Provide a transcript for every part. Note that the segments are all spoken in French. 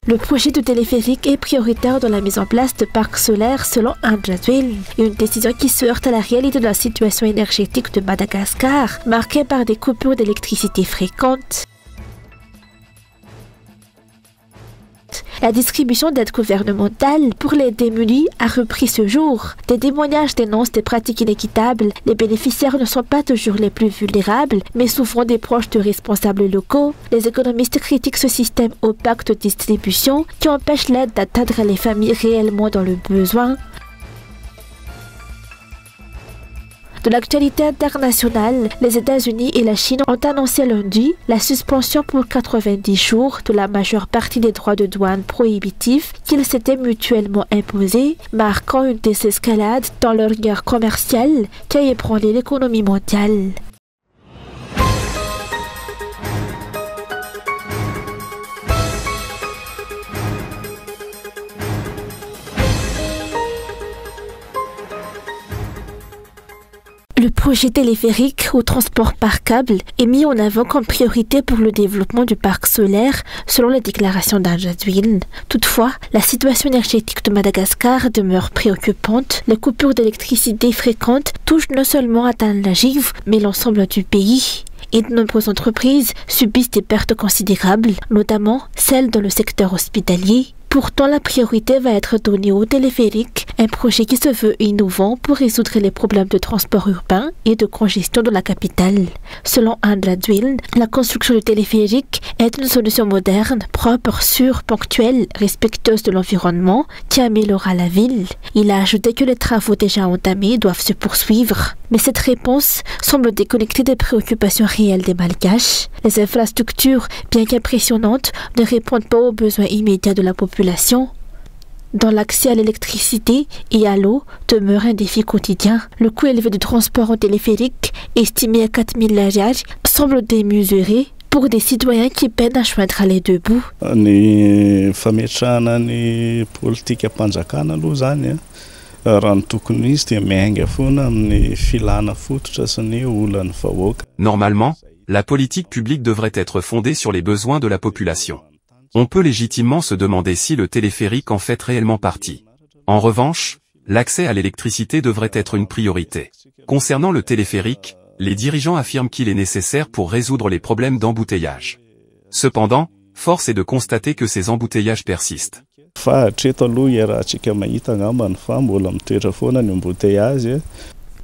Le projet de téléphérique est prioritaire dans la mise en place de parcs solaires selon Andjadwin, une décision qui se heurte à la réalité de la situation énergétique de Madagascar, marquée par des coupures d'électricité fréquentes. La distribution d'aide gouvernementale pour les démunis a repris ce jour. Des témoignages dénoncent des pratiques inéquitables. Les bénéficiaires ne sont pas toujours les plus vulnérables, mais souvent des proches de responsables locaux. Les économistes critiquent ce système opaque de distribution qui empêche l'aide d'atteindre les familles réellement dans le besoin. De l'actualité internationale, les États-Unis et la Chine ont annoncé lundi la suspension pour 90 jours de la majeure partie des droits de douane prohibitifs qu'ils s'étaient mutuellement imposés, marquant une désescalade dans leur guerre commerciale qui a ébranlé l'économie mondiale. Le projet téléphérique ou transport par câble est mis en avant comme priorité pour le développement du parc solaire, selon la déclaration d'Andjadwin. Toutefois, la situation énergétique de Madagascar demeure préoccupante. Les coupures d'électricité fréquentes touchent non seulement à Tananarive, mais l'ensemble du pays. Et de nombreuses entreprises subissent des pertes considérables, notamment celles dans le secteur hospitalier. Pourtant, la priorité va être donnée au téléphérique, un projet qui se veut innovant pour résoudre les problèmes de transport urbain et de congestion de la capitale. Selon Andjadwin, la construction du téléphérique est une solution moderne, propre, sûre, ponctuelle, respectueuse de l'environnement, qui améliorera la ville. Il a ajouté que les travaux déjà entamés doivent se poursuivre. Mais cette réponse semble déconnectée des préoccupations réelles des Malgaches. Les infrastructures, bien qu'impressionnantes, ne répondent pas aux besoins immédiats de la population. Dans l'accès à l'électricité et à l'eau demeure un défi quotidien. Le coût élevé du transport en téléphérique, estimé à 4 000 larias, semble démesuré pour des citoyens qui peinent à joindre les deux bouts. Normalement, la politique publique devrait être fondée sur les besoins de la population. On peut légitimement se demander si le téléphérique en fait réellement partie. En revanche, l'accès à l'électricité devrait être une priorité. Concernant le téléphérique, les dirigeants affirment qu'il est nécessaire pour résoudre les problèmes d'embouteillage. Cependant, force est de constater que ces embouteillages persistent.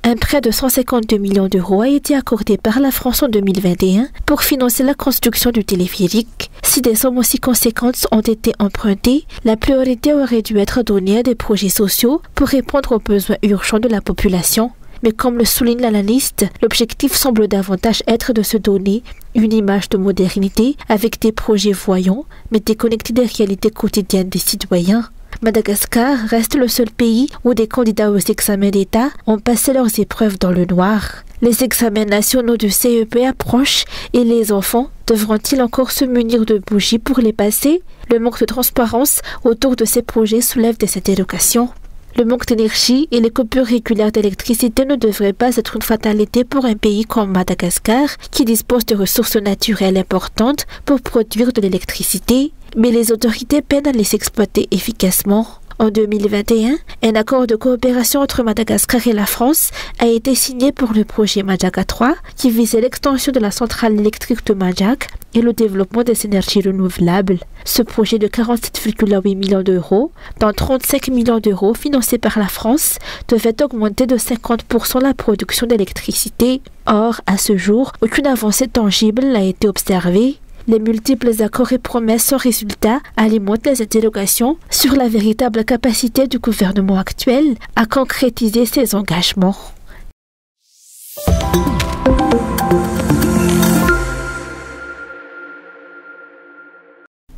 Un prêt de 152 millions d'euros a été accordé par la France en 2021 pour financer la construction du téléphérique. Si des sommes aussi conséquentes ont été empruntées, la priorité aurait dû être donnée à des projets sociaux pour répondre aux besoins urgents de la population. Mais comme le souligne l'analyste, l'objectif semble davantage être de se donner une image de modernité avec des projets voyants, mais déconnectés des réalités quotidiennes des citoyens. Madagascar reste le seul pays où des candidats aux examens d'État ont passé leurs épreuves dans le noir. Les examens nationaux de CEP approchent et les enfants devront-ils encore se munir de bougies pour les passer? Le manque de transparence autour de ces projets soulève des interrogations. Le manque d'énergie et les coupures régulières d'électricité ne devraient pas être une fatalité pour un pays comme Madagascar qui dispose de ressources naturelles importantes pour produire de l'électricité. Mais les autorités peinent à les exploiter efficacement. En 2021, un accord de coopération entre Madagascar et la France a été signé pour le projet Majaka 3 qui visait l'extension de la centrale électrique de Majak et le développement des énergies renouvelables. Ce projet de 47,8 millions d'euros, dont 35 millions d'euros financés par la France, devait augmenter de 50% la production d'électricité. Or, à ce jour, aucune avancée tangible n'a été observée. Les multiples accords et promesses sans résultat alimentent les interrogations sur la véritable capacité du gouvernement actuel à concrétiser ses engagements.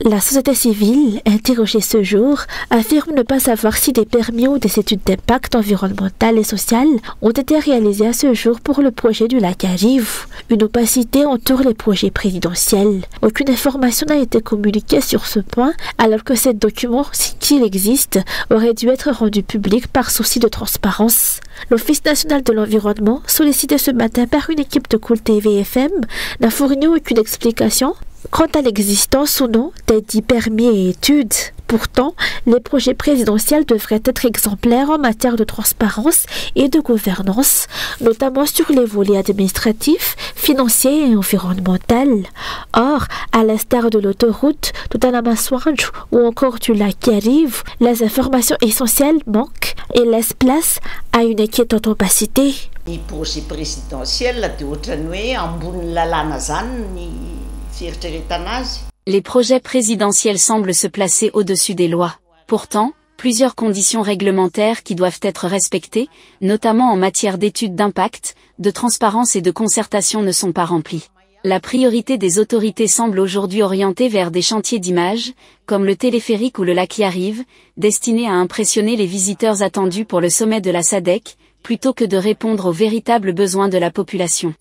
La société civile, interrogée ce jour, affirme ne pas savoir si des permis ou des études d'impact environnemental et social ont été réalisés à ce jour pour le projet du lac Arive. Une opacité entoure les projets présidentiels. Aucune information n'a été communiquée sur ce point, alors que ces documents, s'il existe, auraient dû être rendus publics par souci de transparence. L'Office national de l'environnement, sollicité ce matin par une équipe de Cool TV FM, n'a fourni aucune explication Quant à l'existence ou non des dits permis et études, pourtant, les projets présidentiels devraient être exemplaires en matière de transparence et de gouvernance, notamment sur les volets administratifs, financiers et environnementaux. Or, à l'instar de l'autoroute, de Tanamassouadj ou encore du lac qui arrive, les informations essentielles manquent et laissent place à une inquiétante opacité. Les projets présidentiels, les projets présidentiels semblent se placer au-dessus des lois. Pourtant, plusieurs conditions réglementaires qui doivent être respectées, notamment en matière d'études d'impact, de transparence et de concertation ne sont pas remplies. La priorité des autorités semble aujourd'hui orientée vers des chantiers d'image, comme le téléphérique ou le lac Yariv, destinés à impressionner les visiteurs attendus pour le sommet de la SADC, plutôt que de répondre aux véritables besoins de la population.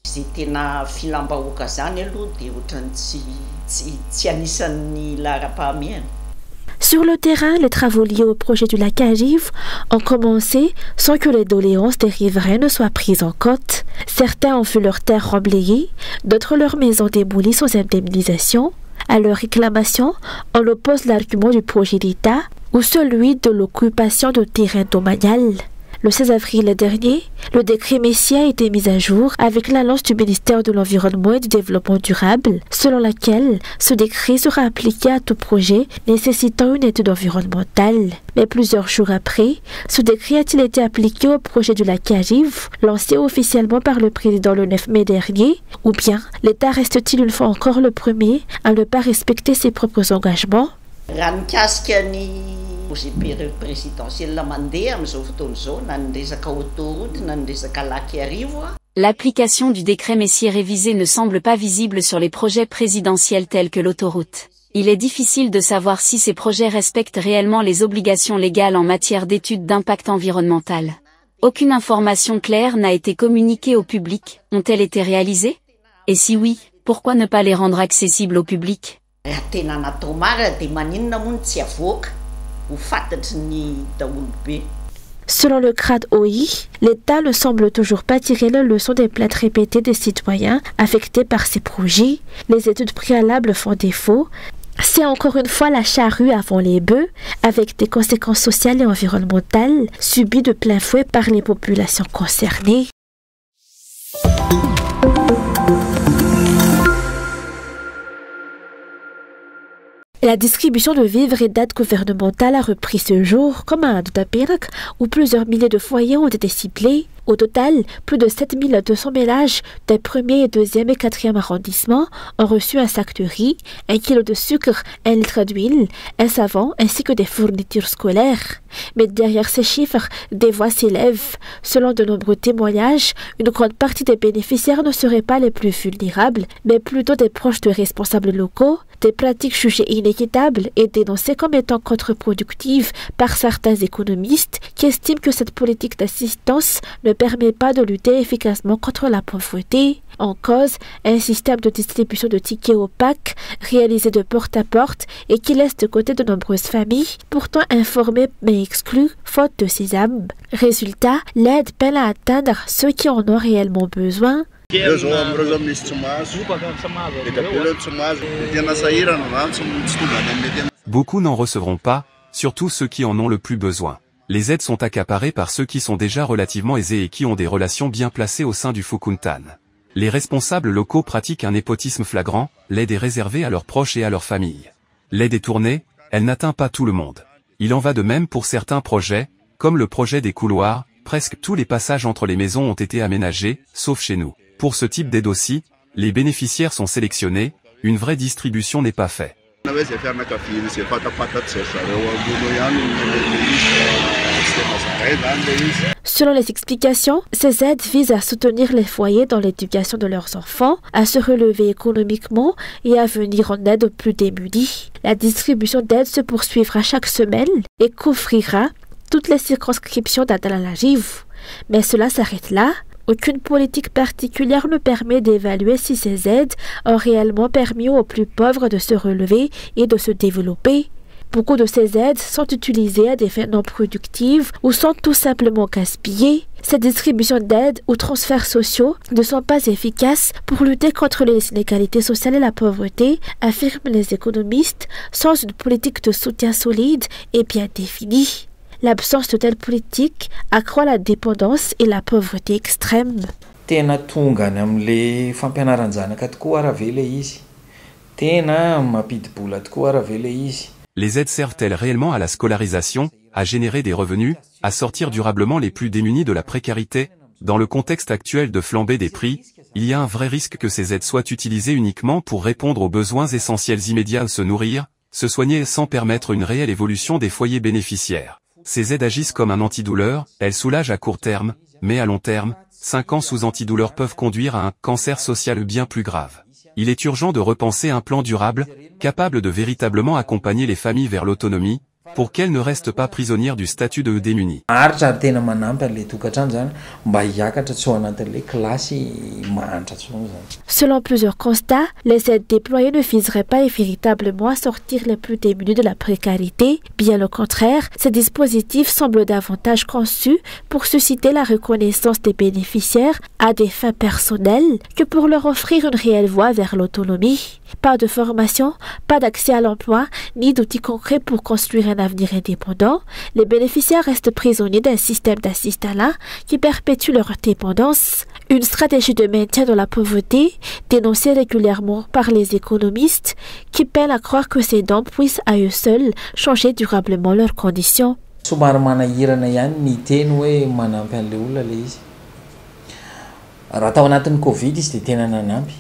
Sur le terrain, les travaux liés au projet du lac Yariv ont commencé sans que les doléances des riverains ne soient prises en compte. Certains ont vu leurs terres remblayées, d'autres leurs maisons démolies sans indemnisation. À leur réclamation, on oppose l'argument du projet d'État ou celui de l'occupation de terrains domanial. Le 16 avril dernier, le décret Messier a été mis à jour avec l'annonce du ministère de l'Environnement et du Développement durable, selon laquelle ce décret sera appliqué à tout projet nécessitant une étude environnementale. Mais plusieurs jours après, ce décret a-t-il été appliqué au projet du lac Yariv, lancé officiellement par le président le 9 mai dernier, ou bien l'État reste-t-il une fois encore le premier à ne pas respecter ses propres engagements? L'application du décret Messier révisé ne semble pas visible sur les projets présidentiels tels que l'autoroute. Il est difficile de savoir si ces projets respectent réellement les obligations légales en matière d'études d'impact environnemental. Aucune information claire n'a été communiquée au public. Ont-elles été réalisées? Et si oui, pourquoi ne pas les rendre accessibles au public? Selon le CRAD OI, l'État ne semble toujours pas tirer la leçon des plaintes répétées des citoyens affectés par ces projets. Les études préalables font défaut. C'est encore une fois la charrue avant les bœufs, avec des conséquences sociales et environnementales subies de plein fouet par les populations concernées. La distribution de vivres et d'aides gouvernementales a repris ce jour, comme à Doutapirak, où plusieurs milliers de foyers ont été ciblés. Au total, plus de 7200 ménages des 1er, 2e et 4e arrondissements ont reçu un sac de riz, 1 kilo de sucre, 1 litre d'huile, un savon ainsi que des fournitures scolaires. Mais derrière ces chiffres, des voix s'élèvent. Selon de nombreux témoignages, une grande partie des bénéficiaires ne seraient pas les plus vulnérables, mais plutôt des proches de responsables locaux, des pratiques jugées inéquitables et dénoncées comme étant contre-productives par certains économistes qui estiment que cette politique d'assistance ne permet pas de lutter efficacement contre la pauvreté. En cause, un système de distribution de tickets opaques réalisé de porte à porte et qui laisse de côté de nombreuses familles, pourtant informées mais exclues, faute de sésame. Résultat, l'aide peine à atteindre ceux qui en ont réellement besoin. Beaucoup n'en recevront pas, surtout ceux qui en ont le plus besoin. Les aides sont accaparées par ceux qui sont déjà relativement aisés et qui ont des relations bien placées au sein du Fukuntan. Les responsables locaux pratiquent un népotisme flagrant, l'aide est réservée à leurs proches et à leurs familles. L'aide est tournée, elle n'atteint pas tout le monde. Il en va de même pour certains projets, comme le projet des couloirs, presque tous les passages entre les maisons ont été aménagés, sauf chez nous. Pour ce type d'aide aussi, les bénéficiaires sont sélectionnés, une vraie distribution n'est pas faite. Selon les explications, ces aides visent à soutenir les foyers dans l'éducation de leurs enfants, à se relever économiquement et à venir en aide aux plus démunis. La distribution d'aides se poursuivra chaque semaine et couvrira toutes les circonscriptions d'Adalalajiv. Mais cela s'arrête là. Aucune politique particulière ne permet d'évaluer si ces aides ont réellement permis aux plus pauvres de se relever et de se développer. Beaucoup de ces aides sont utilisées à des fins non productives ou sont tout simplement gaspillées. Ces distributions d'aides ou transferts sociaux ne sont pas efficaces pour lutter contre les inégalités sociales et la pauvreté, affirment les économistes, sans une politique de soutien solide et bien définie. L'absence de telle politique accroît la dépendance et la pauvreté extrême. Tena tonga any am'le fampianaran-janaka tokoa raha ve le izy. Tena mampidi-bola tokoa raha ve le izy. Les aides servent-elles réellement à la scolarisation, à générer des revenus, à sortir durablement les plus démunis de la précarité? Dans le contexte actuel de flambée des prix, il y a un vrai risque que ces aides soient utilisées uniquement pour répondre aux besoins essentiels immédiats, se nourrir, se soigner sans permettre une réelle évolution des foyers bénéficiaires. Ces aides agissent comme un antidouleur, elles soulagent à court terme, mais à long terme, 5 ans sous antidouleur peuvent conduire à un cancer social bien plus grave. Il est urgent de repenser un plan durable, capable de véritablement accompagner les familles vers l'autonomie, pour qu'elles ne restent pas prisonnières du statut de démunis. Selon plusieurs constats, les aides déployées ne viseraient pas véritablement à sortir les plus démunis de la précarité. Bien au contraire, ces dispositifs semblent davantage conçus pour susciter la reconnaissance des bénéficiaires à des fins personnelles que pour leur offrir une réelle voie vers l'autonomie. Pas de formation, pas d'accès à l'emploi, ni d'outils concrets pour construire un avenir indépendant. Les bénéficiaires restent prisonniers d'un système d'assistanat qui perpétue leur dépendance. Une stratégie de maintien dans la pauvreté, dénoncée régulièrement par les économistes, qui peinent à croire que ces dons puissent à eux seuls changer durablement leurs conditions. Somary manahirana ihany ny teny hoe manampy an'le olona le izy. Raha tao anatin'ny Covid izy dia tena nanampy.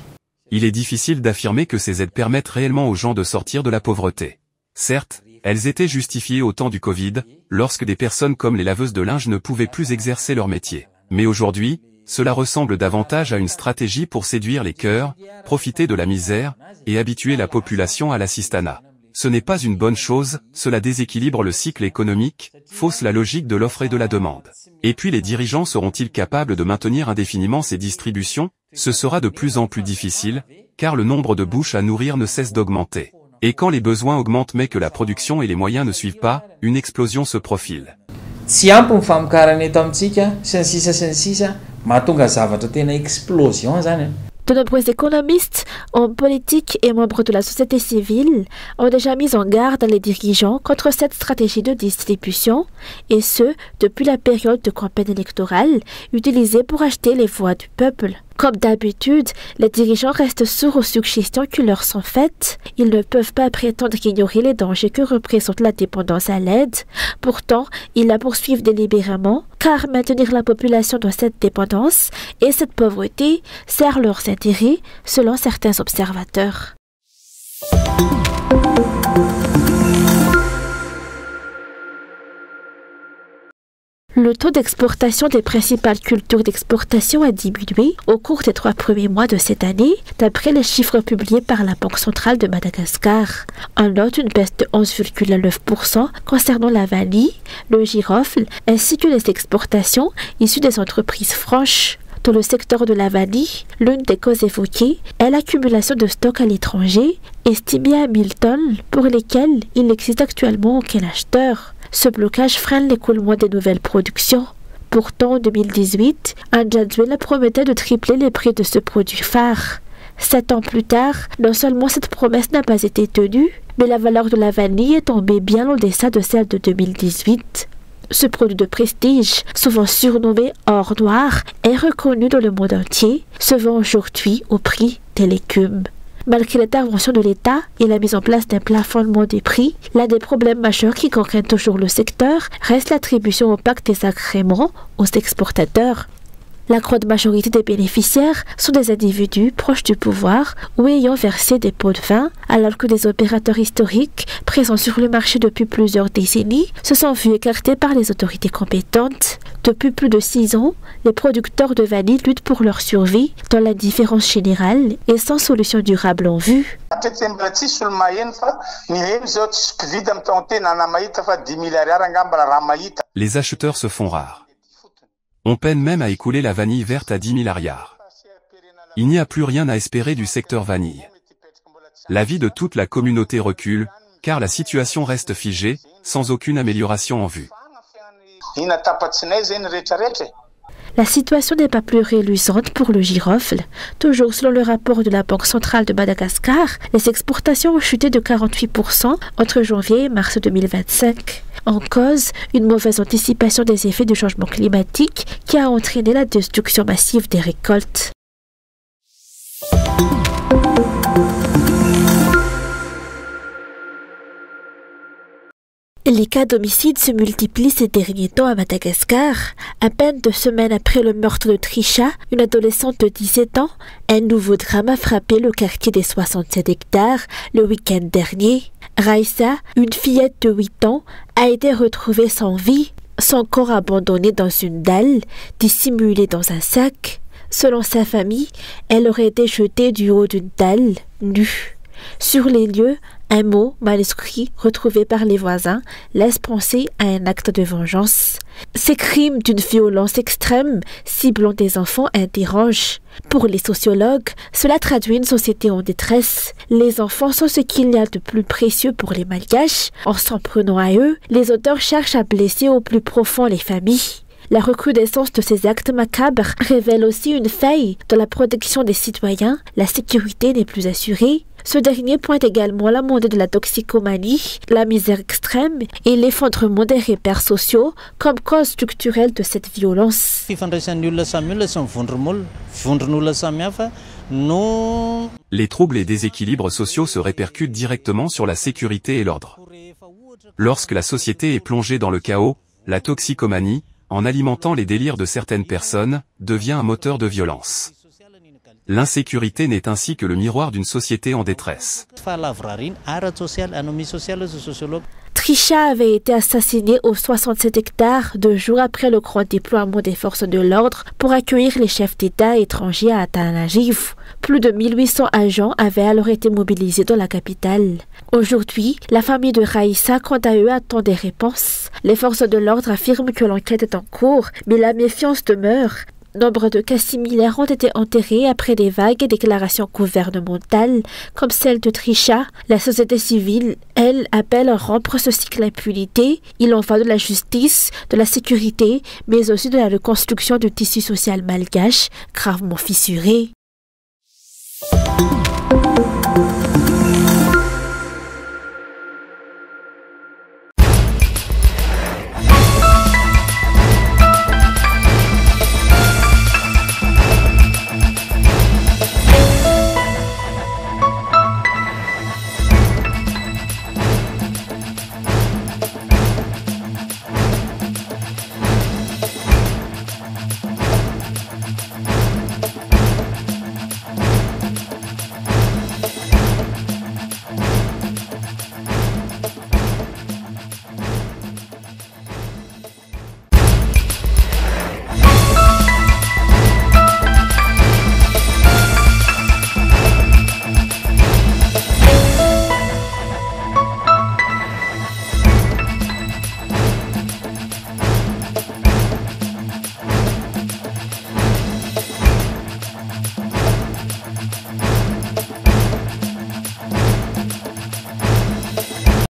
Il est difficile d'affirmer que ces aides permettent réellement aux gens de sortir de la pauvreté. Certes, elles étaient justifiées au temps du Covid, lorsque des personnes comme les laveuses de linge ne pouvaient plus exercer leur métier. Mais aujourd'hui, cela ressemble davantage à une stratégie pour séduire les cœurs, profiter de la misère, et habituer la population à l'assistanat. Ce n'est pas une bonne chose, cela déséquilibre le cycle économique, fausse la logique de l'offre et de la demande. Et puis les dirigeants seront-ils capables de maintenir indéfiniment ces distributions? Ce sera de plus en plus difficile, car le nombre de bouches à nourrir ne cesse d'augmenter. Et quand les besoins augmentent mais que la production et les moyens ne suivent pas, une explosion se profile. Tsy ampy ny famokarana eto amintsika sy ny sisa mahatonga zavatra tena explosion zany. De nombreux économistes, hommes politiques et membres de la société civile ont déjà mis en garde les dirigeants contre cette stratégie de distribution, et ce, depuis la période de campagne électorale utilisée pour acheter les voix du peuple. Comme d'habitude, les dirigeants restent sourds aux suggestions qui leur sont faites. Ils ne peuvent pas prétendre ignorer les dangers que représente la dépendance à l'aide. Pourtant, ils la poursuivent délibérément, car maintenir la population dans cette dépendance et cette pauvreté sert leurs intérêts, selon certains observateurs. Le taux d'exportation des principales cultures d'exportation a diminué au cours des 3 premiers mois de cette année, d'après les chiffres publiés par la Banque centrale de Madagascar. On note une baisse de 11,9% concernant la vanille, le girofle, ainsi que les exportations issues des entreprises franches. Dans le secteur de la vanille, l'une des causes évoquées est l'accumulation de stocks à l'étranger, estimée à 1000 tonnes, pour lesquelles il n'existe actuellement aucun acheteur. Ce blocage freine l'écoulement des nouvelles productions. Pourtant, en 2018, Anjadzuela promettait de tripler les prix de ce produit phare. 7 ans plus tard, non seulement cette promesse n'a pas été tenue, mais la valeur de la vanille est tombée bien en deçà de celle de 2018. Ce produit de prestige, souvent surnommé or noir, est reconnu dans le monde entier, se vend aujourd'hui au prix des légumes. Malgré l'intervention de l'État et la mise en place d'un plafonnement des prix, l'un des problèmes majeurs qui contraignent toujours le secteur reste l'attribution opaque des agréments aux exportateurs. La grande majorité des bénéficiaires sont des individus proches du pouvoir ou ayant versé des pots de vin, alors que des opérateurs historiques présents sur le marché depuis plusieurs décennies se sont vus écartés par les autorités compétentes. Depuis plus de 6 ans, les producteurs de vanille luttent pour leur survie dans l'indifférence générale et sans solution durable en vue. Les acheteurs se font rares. On peine même à écouler la vanille verte à 10 000 ariars. Il n'y a plus rien à espérer du secteur vanille. La vie de toute la communauté recule, car la situation reste figée, sans aucune amélioration en vue. La situation n'est pas plus réluisante pour le girofle. Toujours selon le rapport de la Banque centrale de Madagascar, les exportations ont chuté de 48% entre janvier et mars 2025. En cause, une mauvaise anticipation des effets du changement climatique qui a entraîné la destruction massive des récoltes. Les cas d'homicide se multiplient ces derniers temps à Madagascar. À peine 2 semaines après le meurtre de Trisha, une adolescente de 17 ans, un nouveau drame a frappé le quartier des 67 hectares le week-end dernier. Raissa, une fillette de 8 ans, a été retrouvée sans vie, son corps abandonné dans une dalle, dissimulé dans un sac. Selon sa famille, elle aurait été jetée du haut d'une dalle, nue. Sur les lieux, un mot manuscrit retrouvé par les voisins laisse penser à un acte de vengeance. Ces crimes d'une violence extrême ciblant des enfants interrogent. Pour les sociologues, cela traduit une société en détresse. Les enfants sont ce qu'il y a de plus précieux pour les Malgaches. En s'en prenant à eux, les auteurs cherchent à blesser au plus profond les familles. La recrudescence de ces actes macabres révèle aussi une faille dans la protection des citoyens. La sécurité n'est plus assurée. Ce dernier pointe également la montée de la toxicomanie, la misère extrême et l'effondrement des repères sociaux comme cause structurelle de cette violence. Les troubles et déséquilibres sociaux se répercutent directement sur la sécurité et l'ordre. Lorsque la société est plongée dans le chaos, la toxicomanie, en alimentant les délires de certaines personnes, devient un moteur de violence. L'insécurité n'est ainsi que le miroir d'une société en détresse. Trisha avait été assassinée aux 67 hectares 2 jours après le grand déploiement des forces de l'ordre pour accueillir les chefs d'État étrangers à Antananarivo. Plus de 1800 agents avaient alors été mobilisés dans la capitale. Aujourd'hui, la famille de Raissa, quant à eux, attend des réponses. Les forces de l'ordre affirment que l'enquête est en cours, mais la méfiance demeure. Nombre de cas similaires ont été enterrés après des vagues déclarations gouvernementales, comme celle de Trisha. La société civile, elle, appelle à rompre ce cycle d'impunité. Il en va de la justice, de la sécurité, mais aussi de la reconstruction du tissu social malgache, gravement fissuré.